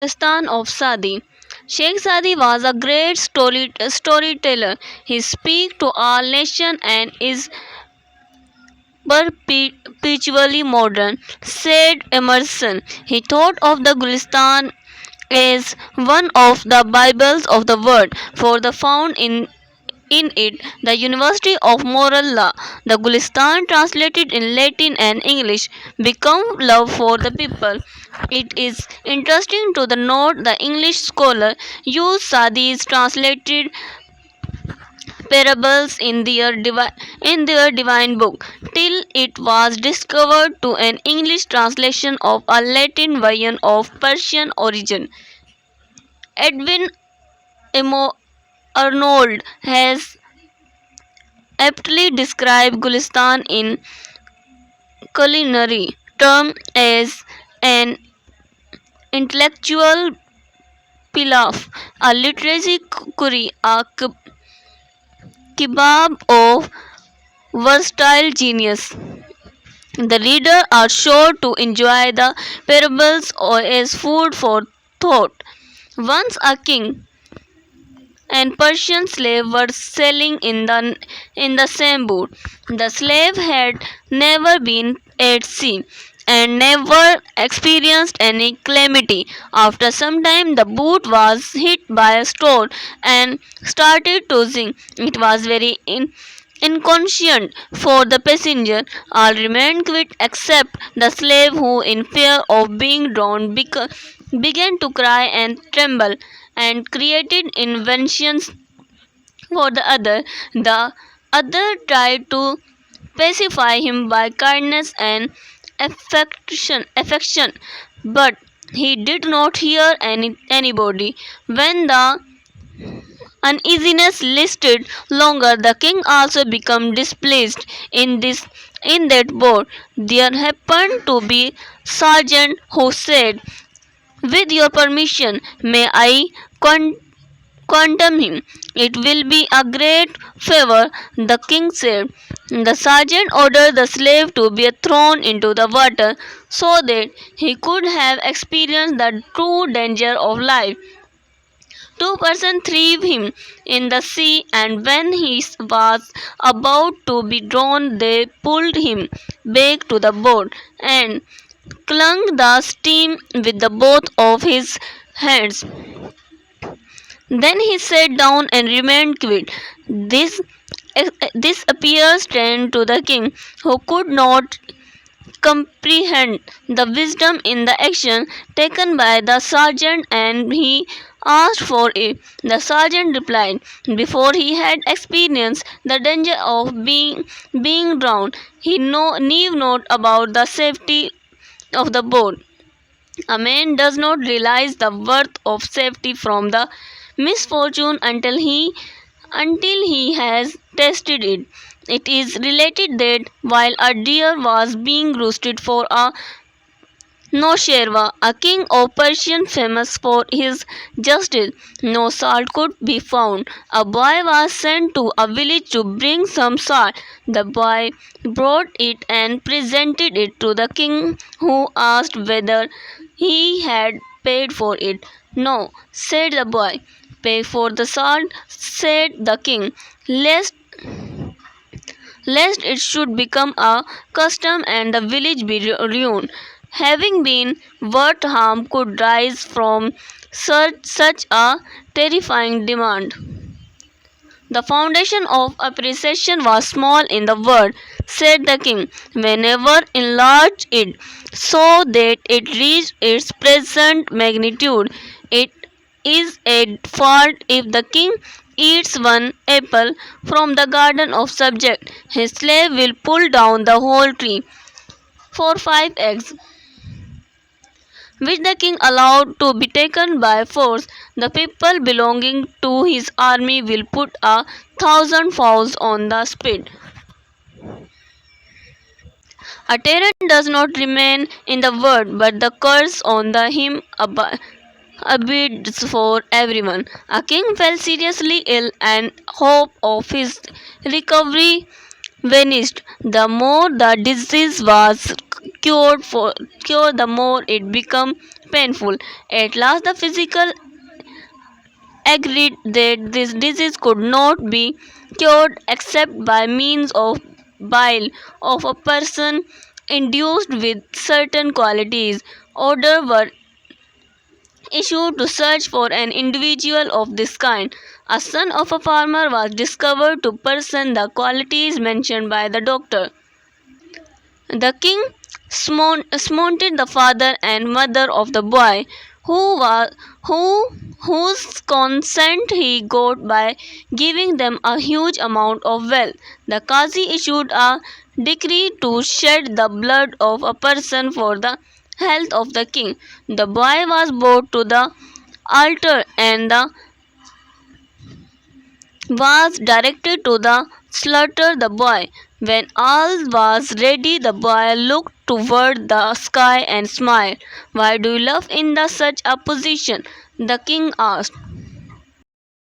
Gulistan of Sadi. Sheikh Sadi was a great storyteller. He speaks to all nations and is perpetually modern, said Emerson. He thought of the Gulistan as one of the Bibles of the world, for the found in it the University of Moral Law. The Gulistan, translated in Latin and English, become love for the people. It is interesting to the note the English scholar used Sadi's translated parables in their divine book till it was discovered to an English translation of a Latin version of Persian origin. Edwin Arnold has aptly described Gulistan in culinary terms as an intellectual pilaf, a literary curry, a kebab of versatile genius. The reader are sure to enjoy the parables as food for thought. Once a king and Persian slave were sailing in the same boat. The slave had never been at sea and never experienced any calamity. After some time, the boat was hit by a storm and started to sink. It was very inconscient for the passenger. All remained quiet except the slave, who, in fear of being drowned, began to cry and tremble and created inventions for the other. The other tried to pacify him by kindness and affection, but he did not hear anybody. When the uneasiness lasted longer, the king also became displeased in that boat. There happened to be sergeant who said, "With your permission, may I condemn him? It will be a great favor," the king said. The sergeant ordered the slave to be thrown into the water so that he could have experienced the true danger of life. Two persons threw him in the sea, and when he was about to be drowned, they pulled him back to the boat and clung the steam with the both of his hands. Then he sat down and remained quiet. This appears strange to the king, who could not comprehend the wisdom in the action taken by the sergeant, and he asked for it. The sergeant replied, before he had experienced the danger of being drowned, he knew not about the safety of the boat. A man does not realize the worth of safety from the misfortune until he has tasted it. It is related that while a deer was being roasted for a Nosherva, a king of Persian famous for his justice, no salt could be found. A boy was sent to a village to bring some salt. The boy brought it and presented it to the king, who asked whether he had paid for it. "No," said the boy. "Pay for the salt," said the king, lest it should become a custom and the village be ruined. Having been, what harm could rise from such a terrifying demand? The foundation of appreciation was small in the world, said the king. Whenever enlarge it so that it reached its present magnitude, it is a fault if the king eats one apple from the garden of subject. His slave will pull down the whole tree for 5 eggs, which the king allowed to be taken by force. The people belonging to his army will put 1,000 fowls on the spit. A tyrant does not remain in the world, but the curse on him abides for everyone. A king fell seriously ill, and hope of his recovery vanished. The more the disease was cured, the more it became painful. At last, the physical agreed that this disease could not be cured except by means of bile of a person induced with certain qualities. Orders were issued to search for an individual of this kind. A son of a farmer was discovered to possess the qualities mentioned by the doctor. The king summoned the father and mother of the boy, whose consent he got by giving them a huge amount of wealth. The Qazi issued a decree to shed the blood of a person for the health of the king. The boy was brought to the altar and was directed to the slaughter the boy. When all was ready, the boy looked toward the sky and smiled. Why do you laugh in such a position? The king asked.